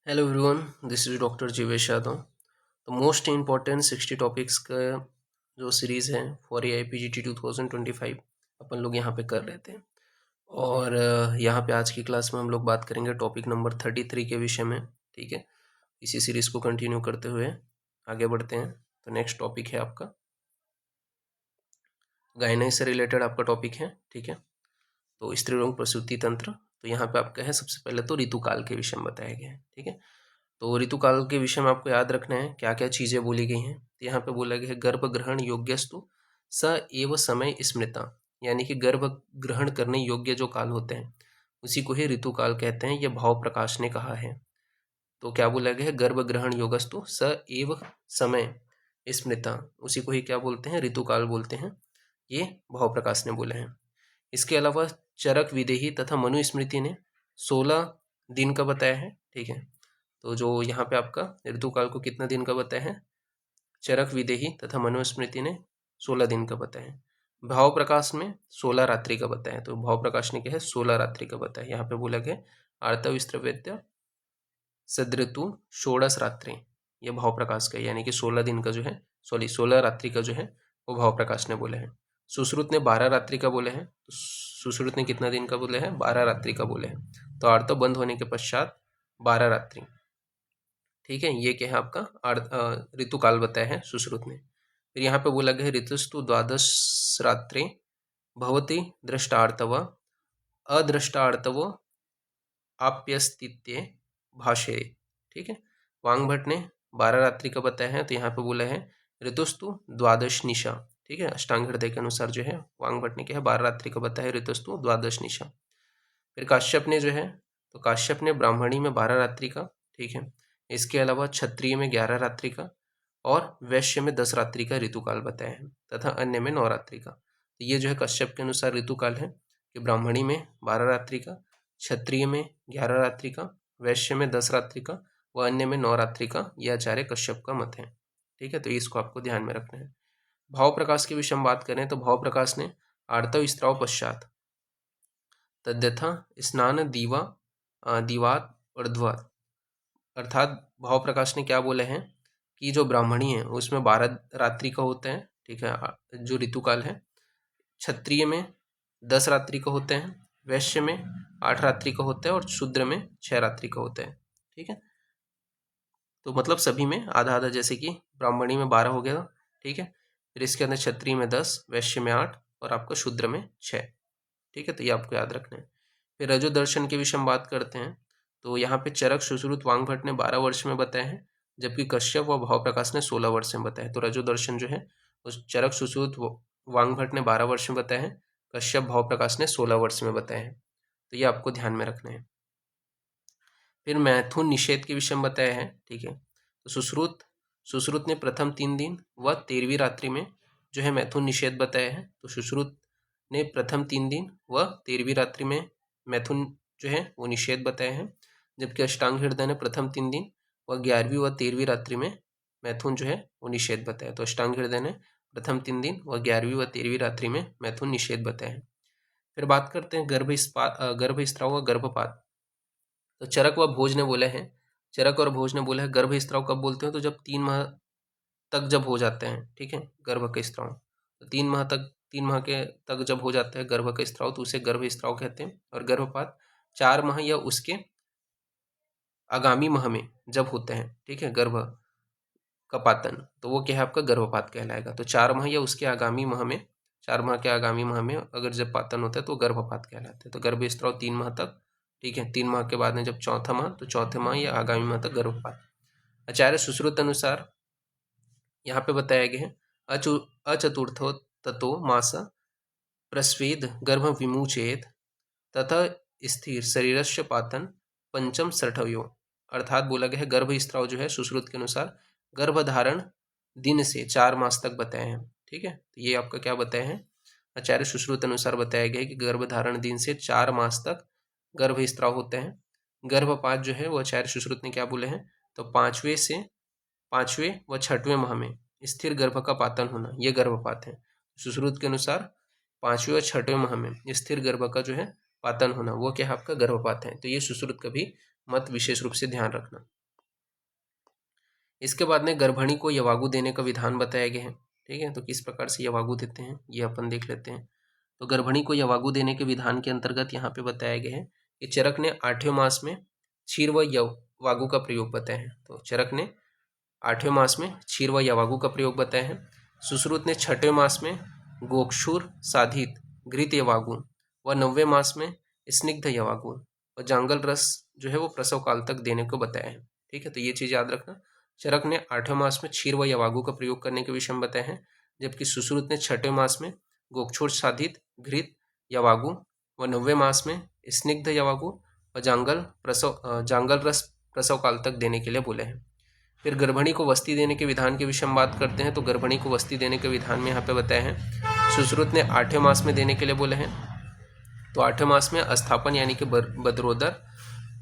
Hello everyone, this is doctor Jeevesh Yadav. तो most important 60 topics का जो सीरीज़ है फॉर AIPGT 2025 अपन लोग यहाँ पे कर रहे थे। और यहाँ पे आज की क्लास में हम लोग बात करेंगे टॉपिक नंबर 33 के विषय में। ठीक है, इसी सीरीज़ को कंटिन्यू करते हुए आगे बढ़ते हैं। तो नेक्स्ट टॉपिक है आपका गायनी से रिलेटेड आपका टॉपिक है। ठीक है, तो स्त्री रोग प्रसूति तंत्र। तो यहाँ पे आपका है सबसे पहले तो ऋतुकाल के विषय में बताया गया है। ठीक है, तो ऋतुकाल के विषय में आपको याद रखना है क्या क्या चीज़ें बोली गई हैं। तो यहाँ पे बोला गया है गर्भ ग्रहण योग्यस्तु स एव समय स्मृता, यानी कि गर्भ ग्रहण करने योग्य जो काल होते हैं उसी को ही ऋतुकाल कहते हैं। यह भाव प्रकाश ने कहा है। तो क्या बोला गया है, गर्भ ग्रहण योगस्तु स एव समय स्मृता, उसी को ही क्या बोलते हैं, ऋतुकाल बोलते हैं। ये भाव प्रकाश ने बोले हैं। इसके अलावा चरक विदेही तथा मनुस्मृति ने 16 दिन का बताया है। ठीक है, तो जो यहाँ पे आपका ऋतुकाल को कितना दिन का बताया है, चरक विदेही तथा मनुस्मृति ने 16 दिन का बताया है। भाव प्रकाश में 16 रात्रि का बताया है। तो भाव प्रकाश ने क्या है, 16 रात्रि का बताया है। यहाँ पे बोला गया आर्तविस्त्रवेद्य सदृतु षोडश रात्रि, ये भाव प्रकाश का है, यानी कि 16 दिन का जो है 16 रात्रि का जो है वो भाव प्रकाश ने बोले हैं। सुश्रुत ने 12 रात्रि का बोले हैं। तो सुश्रुत ने कितना दिन का बोले हैं, 12 रात्रि का बोले हैं। तो आर्तव बंद होने के पश्चात 12 रात्रि। ठीक है, ये क्या है आपका ऋतुकाल बताया है सुश्रुत ने। फिर यहाँ पे बोला गया ऋतुस्तु द्वादश रात्रे भवति दृष्टार्तव अदृष्टार्तव आप्यस्तित्व भाषे। ठीक है, वांग भट्ट ने 12 रात्रि का बताया है। तो यहाँ पे बोला है ऋतुस्तु द्वादश निशा। ठीक है, अष्टांग हृदय के अनुसार जो है वांग भट्ट ने क्या है 12 रात्रि का बताया है, ऋतुस्तु द्वादश निशा। फिर काश्यप ने जो है, तो काश्यप ने ब्राह्मणी में 12 रात्रि का। ठीक है, इसके अलावा क्षत्रिय में 11 रात्रि का और वैश्य में 10 रात्रि का ऋतुकाल बताया है तथा अन्य में 9 रात्रि का। तो ये जो है कश्यप के अनुसार ऋतुकाल है कि ब्राह्मणी में 12 रात्रि का, क्षत्रिय में 11 रात्रि का, वैश्य में 10 रात्रि का व अन्य में 9 रात्रि का। यह आचार्य कश्यप का मत है। ठीक है, तो इसको आपको ध्यान में रखना है। भाव प्रकाश के विषय में बात करें तो भाव प्रकाश ने आर्तव स्त्राव पश्चात तद्यथा स्नान दीवात ऊर्ध्वात, अर्थात भाव प्रकाश ने क्या बोले हैं कि जो ब्राह्मणी है उसमें 12 रात्रि का होता है। ठीक है, जो ऋतुकाल है। क्षत्रिय में 10 रात्रि का होते हैं, वैश्य में 8 रात्रि का होता है और शूद्र में 6 रात्रि का होता है। ठीक है, तो मतलब सभी में आधा आधा, जैसे कि ब्राह्मणी में 12 हो गया। ठीक है, फिर इसके अंदर क्षत्रिय में 10, वैश्य में 8 और आपका शूद्र में 6। ठीक है, तो ये आपको याद रखना है। फिर रजो दर्शन के विषय में बात करते हैं। तो यहाँ पे चरक सुश्रुत वांग भट्ट ने 12 वर्ष में बताया है, जबकि कश्यप व भाव प्रकाश ने 16 वर्ष में बताया। तो रजो दर्शन जो है उस चरक सुश्रुत वांग भट्ट ने 12 वर्ष में बताया है, कश्यप भाव प्रकाश ने 16 वर्ष में बताया है। तो ये आपको ध्यान में रखना है। फिर मैथुन निषेध के विषय में बताया है। ठीक है, तो सुश्रुत ने प्रथम 3 दिन व 13वीं रात्रि में जो है मैथुन निषेध बताया है। तो सुश्रुत ने प्रथम 3 दिन व 13वीं रात्रि में मैथुन जो है वो निषेध बताया है, जबकि अष्टांग हृदय ने प्रथम 3 दिन व 11वीं व 13वीं रात्रि में मैथुन जो है वो निषेध बताया। तो अष्टांग हृदय ने प्रथम 3 दिन व 11वीं व 13वीं रात्रि में मैथुन निषेध बताया है। फिर बात करते हैं गर्भस्राव व गर्भपात। तो चरक व भोज ने बोले हैं, चरक और भोज ने बोला है गर्भस्राव कब बोलते हैं, तो जब 3 माह तक जब हो जाते हैं। ठीक है, गर्भ का स्त्राव, तो 3 माह के तक जब हो जाता है गर्भ का स्त्राव तो उसे गर्भ स्त्राव कहते हैं। और गर्भपात 4 माह या उसके आगामी माह में जब होते हैं। ठीक है, गर्भ का पातन, तो वो क्या है आपका गर्भपात कहलाएगा। तो 4 माह या उसके आगामी माह में, 4 माह के आगामी माह में अगर जब पातन होता है तो गर्भपात कहलाता है। तो गर्भ स्त्राव 3 माह तक। ठीक है, 3 माह के बाद में जब चौथा माह, तो चौथे माह या आगामी माह तक गर्भपात। आचार्य सुश्रुत अनुसार यहाँ पे बताया गया है अचतुर्थो ततो मास प्रस्वेद गर्भ विमुचेत तथा स्थिर शरीरस्य पातन पंचम सठव्यो। अर्थात बोला गया है गर्भ स्त्राव जो है सुश्रुत के अनुसार गर्भधारण दिन से 4 मास तक बताए हैं। ठीक है, तो ये आपका क्या बताया है, आचार्य सुश्रुत अनुसार बताया गया है कि गर्भधारण दिन से 4 मास तक गर्भ स्त्राव होते हैं। गर्भपात जो है वो आचार्य सुश्रुत ने क्या बोले हैं, तो 5वें व 6वें माह में स्थिर गर्भ का पातन होना, यह गर्भपात है। सुश्रुत के अनुसार 5वें और 6वें माह में स्थिर गर्भ का जो है पातन होना वो क्या है आपका गर्भपात है। तो ये सुश्रुत का भी मत विशेष रूप से ध्यान रखना। इसके बाद में गर्भणी को यवागु देने का विधान बताया गया है। ठीक है, तो किस प्रकार से यवागु देते हैं ये अपन देख लेते हैं। तो गर्भणी को यवागु देने के विधान के अंतर्गत यहाँ पे बताया गया है कि चरक ने 8वें मास में क्षीर व यवागु का प्रयोग बताया है। तो चरक ने 8वें मास में क्षीर व यवागु का प्रयोग बताया है। सुश्रुत ने 6वें मास में गोक्षुर साधित घृत यवागु व 9वें मास में स्निग्ध यवागु व जांगल रस जो है वो प्रसव काल तक देने को बताया है। ठीक है, तो ये चीज़ याद रखना। चरक ने 8वें मास में क्षीर व यवागु का प्रयोग करने के विषय में बताया है, जबकि सुश्रुत ने 6वें मास में गोक्षुर साधित घृत यवागु व 9वें मास में स्निग्ध यवागु व जांगल रस प्रसव काल तक देने के लिए बोले हैं। फिर गर्भणी को वस्ती देने के विधान के विषय में बात करते हैं। तो गर्भणी को वस्ती देने के विधान में यहाँ पे बताया है, सुश्रुत ने 8वें मास में देने के लिए बोले हैं। तो 8वें मास में अस्थापन यानी कि बदरोदर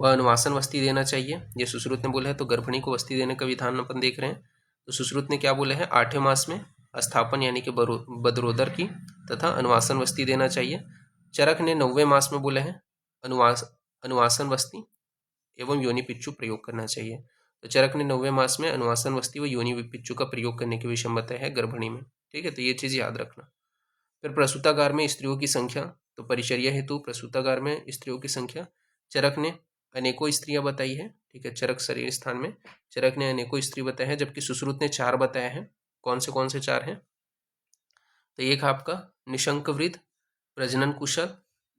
व अनुवासन वस्ती देना चाहिए, ये सुश्रुत ने बोला है। तो गर्भणी को वस्ती देने का विधान अपन देख रहे हैं। तो सुश्रुत ने क्या बोले हैं, 8वें मास में अस्थापन यानी कि बदरोदर की तथा अनुवासन वस्ती देना चाहिए। चरक ने 9वें मास में बोले हैं अनुवासन वस्ती एवं योनि पिच्चु प्रयोग करना चाहिए। तो चरक ने 9वें मास में अनुवासन वस्ती व योनि पिच्चु का प्रयोग करने के विषय बताया है गर्भणी में। ठीक है, तो ये चीज़ याद रखना। फिर प्रसूतागार में स्त्रियों की संख्या, तो परिचर्या हेतु प्रसूतागार में स्त्रियों की संख्या चरक ने अनेकों स्त्रियां बताई है। ठीक है, चरक शरीर स्थान में चरक ने अनेकों स्त्री बताया है, जबकि सुश्रुत ने 4 बताया है। कौन से 4 हैं, तो एक आपका निशंक वृद्ध, प्रजनन कुशल,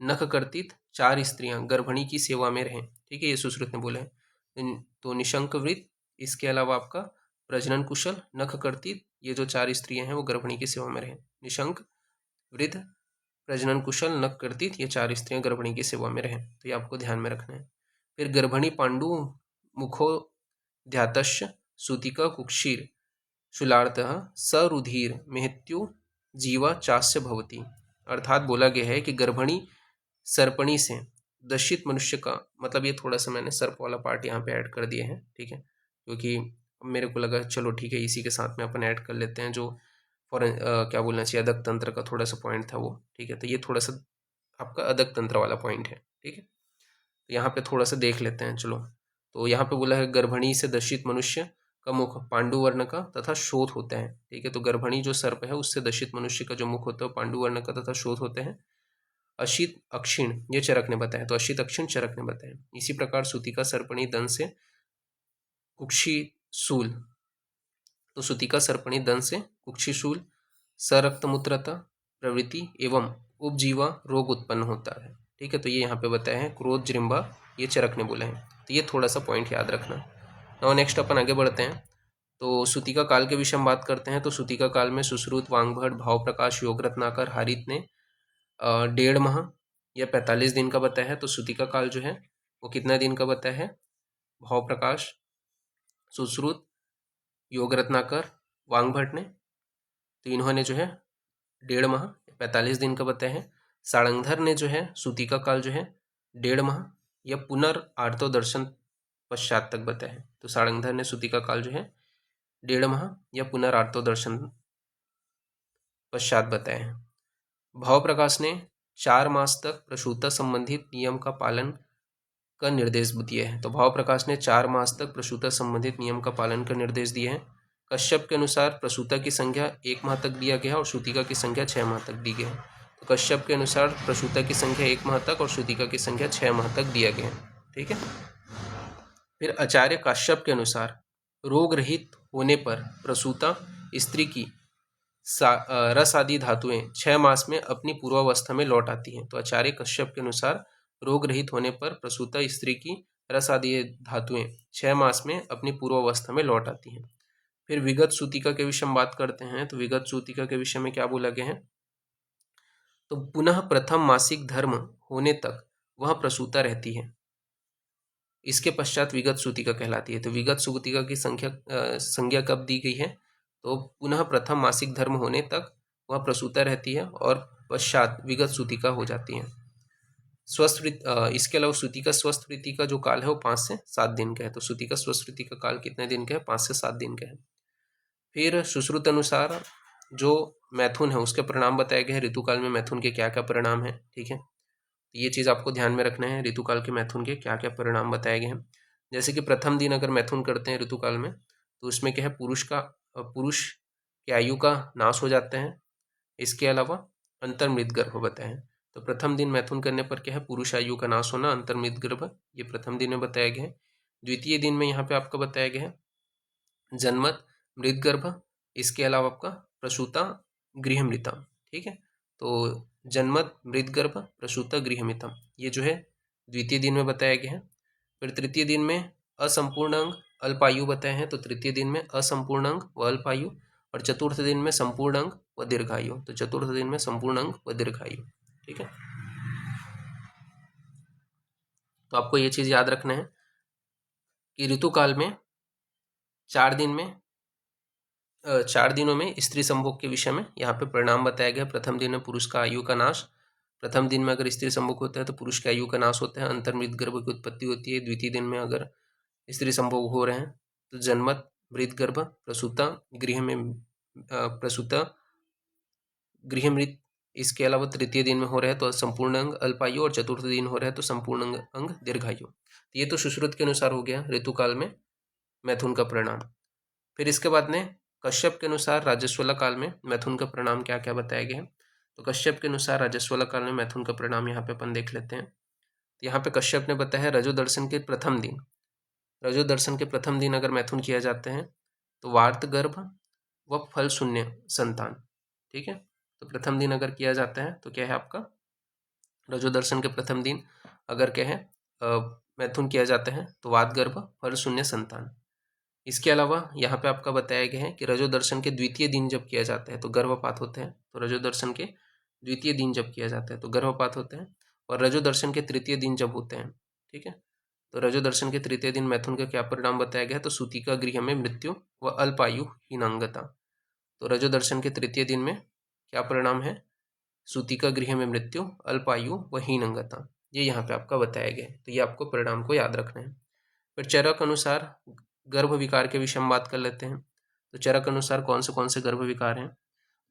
नख कर्तित 4 स्त्रियां गर्भणी की सेवा में रहें। ठीक है, ये सुश्रुत ने बोला है। तो निशंक वृद्ध, इसके अलावा आपका प्रजनन कुशल, नख कर्तित, ये जो 4 स्त्रियां हैं वो गर्भणी की सेवा में रहें। निशंक, वृद्ध, प्रजनन कुशल, नख कर्तित, ये 4 स्त्रियां गर्भणी की सेवा में रहें। तो ये आपको ध्यान में रखना है। फिर गर्भणी पांडु मुखो ध्यातश्च सूतिका कुक्षीर शूलार्तः सरुधिर मेहत्यु जीवा चास्य भवती। अर्थात बोला गया है कि गर्भणी सर्पणी से दर्शित मनुष्य का, मतलब ये थोड़ा सा मैंने सर्प वाला पार्ट यहाँ पे ऐड कर दिया है। ठीक है, क्योंकि मेरे को लगा चलो ठीक है इसी के साथ में अपन ऐड कर लेते हैं, जो क्या बोलना चाहिए अदक तंत्र का थोड़ा सा पॉइंट था वो। ठीक है, तो ये थोड़ा सा आपका अदक तंत्र वाला पॉइंट है। ठीक है, तो यहाँ पे थोड़ा सा देख लेते हैं। चलो, तो यहाँ पे बोला है गर्भणी से दर्शित मनुष्य का मुख पांडु वर्ण का तथा शोथ होता है। ठीक है, तो गर्भणी जो सर्प है उससे दर्शित मनुष्य का जो मुख होता है पांडु वर्ण का तथा शोथ होते हैं। अशित अक्षिण ये चरक ने बताया, तो अशित अक्षिण चरक ने बताया। इसी प्रकार सूतिका सर्पणी दंश से कुक्षिशूल, तो सूतिका सर्पणी दंश से कुक्षिशूल सरक्तमूत्रता प्रवृत्ति एवं उपजीवा रोग उत्पन्न होता है। ठीक है, तो ये यहाँ पे बताया है क्रोध जृंभा, ये चरक ने बोला है। तो ये थोड़ा सा पॉइंट याद रखना। और नेक्स्ट अपन आगे बढ़ते हैं। तो सूतिका काल के विषय में बात करते हैं। तो सूतिका काल में सुश्रुत, वांगभट, भाव प्रकाश, योग रत्नाकर, हारित ने 1.5 माह या 45 दिन का बताया है। तो सूतिका काल जो है वो कितना दिन का बताया है, भाव प्रकाश, सुश्रुत, योग रत्नाकर, वांगभट ने, तो इन्होंने जो है 1.5 माह 45 दिन का बताया है। सारंगधर ने जो है सूतिका काल जो है 1.5 माह या पुनर्आर्तो दर्शन पश्चात तक बताया है। तो सारंगधर ने सूतिका काल जो है 1.5 माह या पुनर्आर्तो दर्शन पश्चात बताया है। भाव प्रकाश ने 4 मास तक प्रसूता संबंधित नियम का पालन का निर्देश दिया है। तो भाव प्रकाश ने 4 मास तक प्रसूता संबंधित नियम का पालन का निर्देश दिए हैं। कश्यप के अनुसार प्रसूता की संख्या 1 माह तक दिया गया और सूतिका की संख्या 6 माह तक दी गई है। तो कश्यप के अनुसार प्रसूता की संख्या 1 माह तक और सूतिका की संख्या 6 माह तक दिया गया है। ठीक है, फिर आचार्य काश्यप के अनुसार रोग रहित होने पर प्रसूता स्त्री की रस आदि धातुएं 6 मास में अपनी पूर्वावस्था में लौट आती हैं। तो आचार्य कश्यप के अनुसार रोग रहित होने पर प्रसूता स्त्री की रस आदि धातुएं 6 मास में अपनी पूर्वावस्था में लौट आती हैं। फिर विगत सूतिका के विषय में बात करते हैं। तो विगत सूतिका के विषय में क्या बोला गया है, तो पुनः प्रथम मासिक धर्म होने तक वह प्रसूता रहती है, इसके पश्चात विगत सूतिका कहलाती है। तो विगत सूतिका की संज्ञा कब दी गई है, तो पुनः प्रथम मासिक धर्म होने तक वह प्रसूता रहती है और पश्चात विगत सूतिका हो जाती है। इसके अलावा सूतिका स्वस्थ वृत्ति का जो काल है वो 5 से 7 दिन का है। तो सूतिका स्वस्थ वृत्ति का काल कितने दिन का है, 5 से 7 दिन का है। फिर सुश्रुत अनुसार जो मैथुन है उसके परिणाम बताए गए हैं। ऋतुकाल में मैथुन के क्या क्या परिणाम है। ठीक है, तो ये चीज़ आपको ध्यान में रखना है, ऋतुकाल के मैथुन के क्या क्या परिणाम बताए गए हैं। जैसे कि प्रथम दिन अगर मैथुन करते हैं ऋतुकाल में तो उसमें क्या है, पुरुष की आयु का नाश हो जाता है। इसके अलावा अंतर्मृत गर्भ बताए हैं। तो प्रथम दिन मैथुन करने पर क्या है, पुरुष आयु का नाश होना, अंतर्मृत गर्भ, ये प्रथम दिन में बताया गया है। द्वितीय दिन में यहाँ पे आपका बताया गया है जन्मत, मृत गर्भ, इसके अलावा आपका प्रसूता, गृहमृता। ठीक है, तो जन्मत, मृत गर्भ, प्रसूता, गृहमृता, ये जो है द्वितीय दिन में बताया गया है। फिर तृतीय दिन में असंपूर्ण अंग, अल्पायु बताए हैं। तो तृतीय दिन में असंपूर्ण अंग व अल्पायु, और चतुर्थ दिन में संपूर्ण अंग व दीर्घायु। तो चतुर्थ दिन में संपूर्ण अंग व दीर्घायु। ठीक है, तो आपको ये चीज याद रखना है कि ऋतुकाल में 4 दिनों में स्त्री संभोग के विषय में यहाँ पे परिणाम बताया गया। प्रथम दिन में पुरुष का आयु का नाश, प्रथम दिन में अगर स्त्री संभोग होता है तो पुरुष की आयु का नाश होता है, अंतर्मृत गर्भ की उत्पत्ति होती है। द्वितीय दिन में अगर स्त्री संभोग हो रहे हैं तो जन्मत, मृत गर्भ, प्रसूता, प्रसूता, गृहमृत, इसके अलावा तृतीय दिन में हो रहा है तो संपूर्ण अंग अल्पायु, और चतुर्थ दिन हो रहा है तो संपूर्ण अंग दीर्घायु। तो ये तो सुश्रुत के अनुसार हो गया ऋतुकाल में मैथुन का परिणाम। फिर इसके बाद में कश्यप के अनुसार राजस्वला काल में मैथुन का परिणाम क्या क्या बताया गया है। तो कश्यप के अनुसार राजस्वला काल में मैथुन का परिणाम यहाँ पे अपन देख लेते हैं। तो यहाँ पे कश्यप ने बताया है रजो दर्शन के प्रथम दिन, रजो दर्शन के प्रथम दिन अगर मैथुन किया जाते हैं तो वार्त गर्भ व फल शून्य संतान। ठीक है, तो प्रथम दिन अगर किया जाता है तो क्या है आपका, रजो दर्शन के प्रथम दिन अगर क्या है मैथुन किया जाता है तो वात गर्भ, फल शून्य संतान। इसके अलावा यहाँ पे आपका बताया गया है कि रजो दर्शन के द्वितीय दिन जब किया जाता है तो गर्भपात होते हैं। तो रजो दर्शन के द्वितीय दिन जब किया जाता है तो गर्भपात होते हैं, और रजो दर्शन के तृतीय दिन जब होते हैं, ठीक है, तो रजो दर्शन के तृतीय दिन मैथुन का क्या परिणाम बताया गया है, तो सूतिका गृह में मृत्यु व अल्पायु हीनांगता। तो रजो दर्शन के तृतीय दिन में क्या परिणाम है, सूतिका गृह में मृत्यु, अल्पायु व हीनांगता, ये यहाँ पे आपका बताया गया है। तो ये आपको परिणाम को याद रखना है। फिर चरक अनुसार गर्भ विकार के विषय में बात कर लेते हैं। तो चरक अनुसार कौन से गर्भ विकार हैं।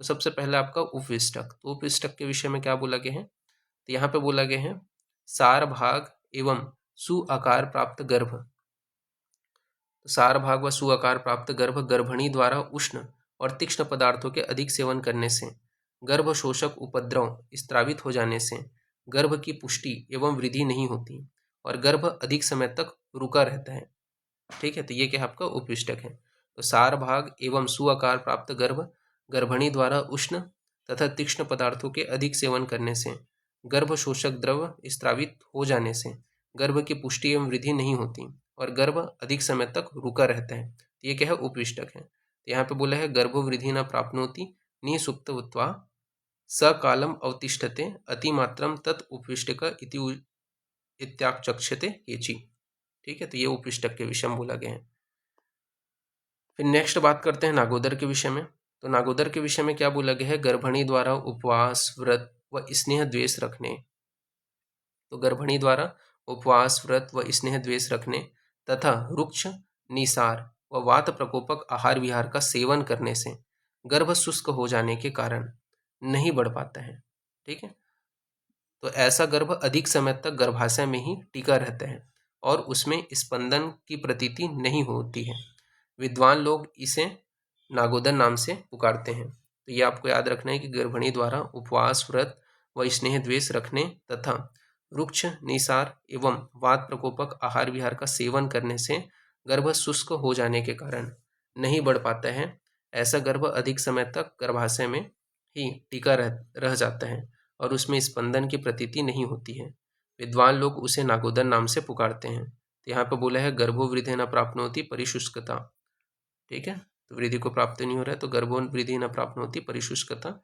तो सबसे पहले आपका उपविष्टक। तो उपविष्टक के विषय में क्या बोला गया है, तो यहाँ पे बोला गया है सार भाग एवं सुआकार प्राप्त गर्भ। तो सार भाग व सुआकार प्राप्त गर्भ गर्भणी द्वारा उष्ण और तीक्ष्ण पदार्थों के अधिक सेवन करने से, गर्भ शोषक उपद्रव स्त्रावित हो जाने से गर्भ की पुष्टि एवं वृद्धि नहीं होती और गर्भ अधिक समय तक रुका रहता है। ठीक है, तो ये क्या है आपका उपविष्टक है। तो सार भाग एवं सुआकार प्राप्त गर्भ गर्भणी द्वारा उष्ण तथा तीक्ष्ण पदार्थों के अधिक सेवन करने से, गर्भ शोषक द्रव स्त्रावित हो जाने से गर्भ की पुष्टि एवं वृद्धि नहीं होती और गर्भ अधिक समय तक रुका रहता है। तो ये क्या है, उपविष्टक है। तो यहाँ पे बोला है गर्भो वृद्धि न प्राप्नोति निसुप्तवत्वा सकालम अवतिष्ठते अतिमात्रम तत् उपविष्टक इत्याचक्षते केचि। ठीक है, तो ये उपविष्टक के विषय में बोला गया है। फिर नेक्स्ट बात करते हैं नागोदर के विषय में। तो नागोदर के विषय में क्या बोला गया है, गर्भणी द्वारा उपवास, व्रत व स्नेह द्वेष रखने। तो गर्भणी द्वारा उपवास, व्रत व स्नेह द्वेष रखने तथा रुक्ष, निसार व वात प्रकोपक आहार विहार का सेवन करने से गर्भ शुष्क हो जाने के कारण नहीं बढ़ पाता है। ठीक है, तो ऐसा गर्भ अधिक समय तक गर्भाशय में ही टिका रहता है और उसमें स्पंदन की प्रतीति नहीं होती है। विद्वान लोग इसे नागोदर नाम से पुकारते हैं। तो ये आपको याद रखना है कि गर्भिणी द्वारा उपवास, व्रत व स्नेह द्वेष रखने तथा रुक्ष, निसार एवं वात प्रकोपक आहार विहार का सेवन करने से गर्भ शुष्क हो जाने के कारण नहीं बढ़ पाता है। ऐसा गर्भ अधिक समय तक गर्भाशय में ही टिका रह जाता है और उसमें स्पंदन की प्रतीति नहीं होती है। विद्वान लोग उसे नागोदर नाम से पुकारते हैं। तो यहाँ पे बोला है गर्भो वृद्धि न प्राप्नोति परिशुष्कता। ठीक है, तो वृद्धि को प्राप्त नहीं हो रहा है, तो गर्भो वृद्धि न प्राप्नोति परिशुष्कता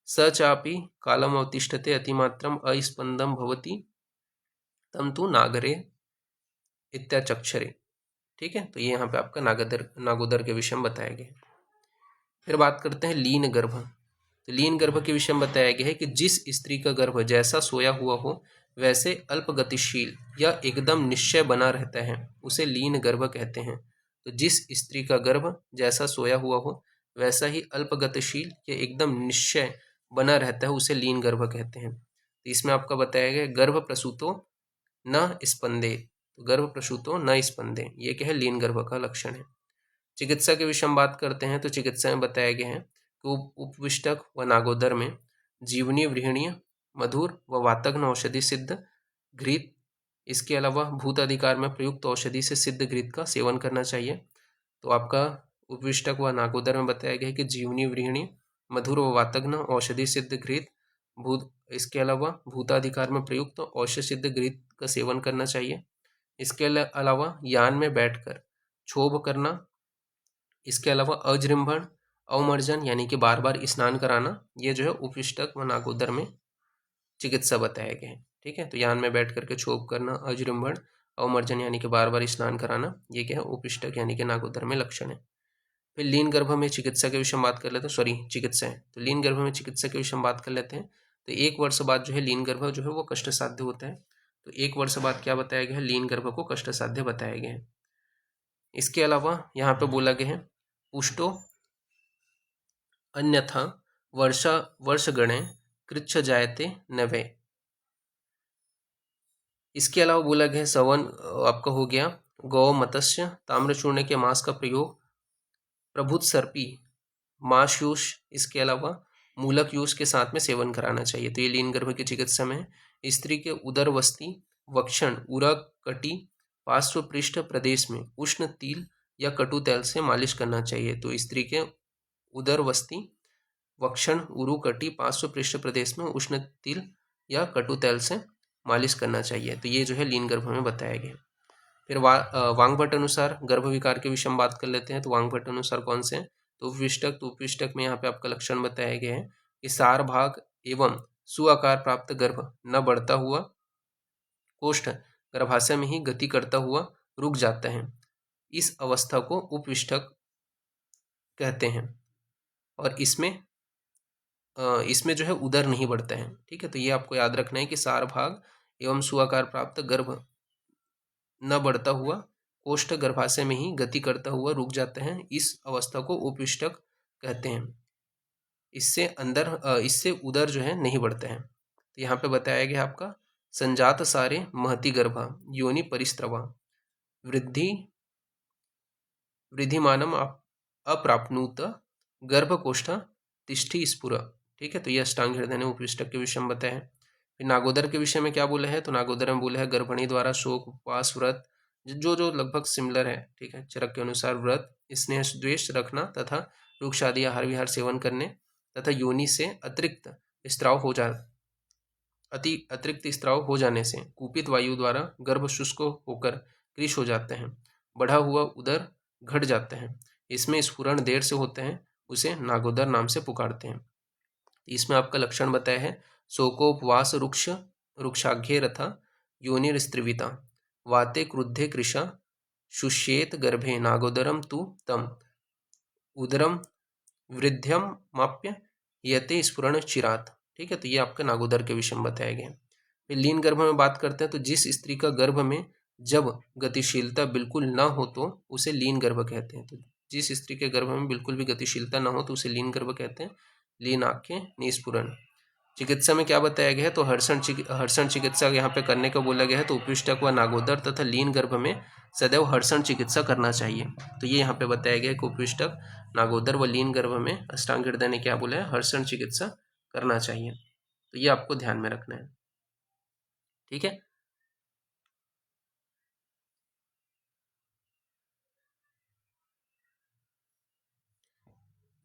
स चापि कालम अवतिष्ठते अतिमात्रम अस्पंदम भवति तम तु नागरे इत्याचक्षरे। ठीक है, तो ये यहाँ पे आपका नागोदर के विषय में बताया गया। फिर बात करते हैं लीन गर्भ। तो लीन गर्भ के विषय में बताया गया है कि जिस स्त्री का गर्भ जैसा सोया हुआ हो वैसे अल्प गतिशील या एकदम निश्चय बना रहता है उसे लीन गर्भ कहते हैं। तो जिस स्त्री का गर्भ जैसा सोया हुआ हो वैसा ही अल्प गतिशील या एकदम निश्चय बना रहता है उसे लीन गर्भ कहते हैं। तो इसमें आपका बताया गया गर्भ प्रसूतो न स्पंदे। तो गर्भ प्रसूतो न स्पंदे, ये क्या है, लीन गर्भ का लक्षण है। चिकित्सा के विषय में बात करते हैं तो चिकित्सा में बताया गया है कि उपविष्टक व नागोदर में जीवनी व्रीहणीय मधुर व वातग्न औषधि सिद्ध घृत, इसके अलावा भूत अधिकार में प्रयुक्त औषधि से सिद्ध घृत का सेवन करना चाहिए। तो आपका उपविष्टक व नागोदर में बताया गया है कि जीवनी व्रीहणी मधुर व वातग्न औषधि सिद्ध घृत भूत, इसके अलावा भूताधिकार में प्रयुक्त औषधि सिद्ध घृत का सेवन करना चाहिए। इसके अलावा यान में बैठकर क्षोभ करना, इसके अलावा अजृंभण अवमर्जन यानी कि बार बार स्नान कराना, ये जो है उपविष्टक व नागोदर में चिकित्सा बताया गया है। ठीक है, तो यान में बैठ करके क्षोभ करना, अजृंभण अवमर्जन यानी कि बार बार स्नान कराना, ये क्या है उपविष्टक यानी कि नागोदर में लक्षण है। फिर लीन गर्भ में चिकित्सा के विषय में बात कर लेते हैं, सॉरी चिकित्सा है, तो लीन गर्भ में चिकित्सा के विषय में बात कर लेते हैं। तो 1 वर्ष बाद जो है लीन गर्भ जो है वो कष्ट साध्य होता है। तो 1 वर्ष बाद क्या बताया गया है, लीन गर्भ को कष्ट साध्य बताया गया है। इसके अलावा यहाँ पे बोला गया है पुष्टो अन्यथा वर्षगणे कृच्छ जायते नवे। इसके अलावा बोला गया है सवन आपका हो गया गौ मत्स्य ताम्रचूर्ण के मांस का प्रयोग प्रभुत सर्पी माशयूष, इसके अलावा मूलक यूष के साथ में सेवन कराना चाहिए। तो ये लीन गर्भ की चिकित्सा में स्त्री के उदर वस्ती वक्षण उरक कटी पार्श्व पृष्ठ प्रदेश में उष्ण तिल या कटु तेल से मालिश करना चाहिए। तो स्त्री के उदर वस्ती वक्षण उरु कटी पार्श्व पृष्ठ प्रदेश में उष्ण तिल या कटु तेल से मालिश करना चाहिए। तो ये जो है लीन गर्भ में बताया गया। फिर वांगभट्ट अनुसार गर्भ विकार के विषय में बात कर लेते हैं। तो वांगभट्ट अनुसार कौन से हैं, तो उपविष्टक में यहाँ पे आपका लक्षण बताया गया है कि सार भाग एवं सुआकार प्राप्त गर्भ न बढ़ता हुआ कोष्ठ गर्भाशय में ही गति करता हुआ रुक जाता है, इस अवस्था को उपविष्टक कहते हैं। और इसमें जो है उदर नहीं बढ़ता है। ठीक है, तो ये आपको याद रखना है कि सार भाग एवं सुआकार प्राप्त गर्भ न बढ़ता हुआ कोष्ठ गर्भाशय में ही गति करता हुआ रुक जाते हैं, इस अवस्था को उपविष्टक कहते हैं। इससे उदर जो है नहीं बढ़ता है। तो यहाँ पे बताया गया आपका संजात सारे महति गर्भा योनि परिस्त्रवा वृद्धिमानम अप्राप्नुत गर्भकोष्ठ तिष्ठि स्फुर। ठीक है, तो ये अष्टांग हृदय ने उपविष्टक के विषय में बताया है। फिर नागोदर के विषय में क्या बोला है, तो नागोदर में बोला है गर्भिणी द्वारा शोक उपवास व्रत जो लगभग सिमिलर है। ठीक है, चरक के अनुसार व्रत स्नेह द्वेष रखना तथा वृक्ष आदि आहार विहार सेवन करने तथा योनि से अतिरिक्त स्त्राव हो जाने से कुपित वायु द्वारा गर्भ शुष्क होकर कृश हो जाते हैं, बढ़ा हुआ उदर घट जाते हैं, इसमें स्फुरण देर से होते हैं, उसे नागोदर नाम से पुकारते हैं। इसमें आपका लक्षण बताया है शोकोपवास रुक्षाघ्ये रथा योनिस्त्रिविता वाते क्रुद्धे कृशा शुष्येत गर्भे नागोदरम तु तम उदरम वृद्ध्यम माप्य यते स्फुरण चिरात। ठीक है, तो ये आपका नागोदर के विषय में बताया गया। फिर लीन गर्भ में बात करते हैं, तो जिस स्त्री का गर्भ में जब गतिशीलता बिल्कुल ना हो तो उसे लीन गर्भ कहते हैं। तो जिस स्त्री के गर्भ में बिल्कुल भी गतिशीलता ना हो तो उसे लीन गर्भ कहते हैं। लीन आंखें निस्फुरण। चिकित्सा में क्या बताया गया है, तो हर्षण चिकित्सा यहाँ पे करने को बोला गया है। तो उपविष्टक व नागोदर तथा लीन गर्भ में सदैव हर्षण चिकित्सा करना चाहिए। तो ये यहाँ पे बताया गया है कि उपविष्टक नागोदर व लीन गर्भ में अष्टांग हृदय ने क्या बोला है, हर्षण चिकित्सा करना चाहिए। तो ये आपको ध्यान में रखना है। ठीक है,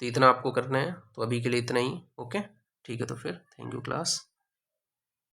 तो इतना आपको करना है। तो अभी के लिए इतना ही। ओके, ठीक है, तो फिर थैंक यू क्लास।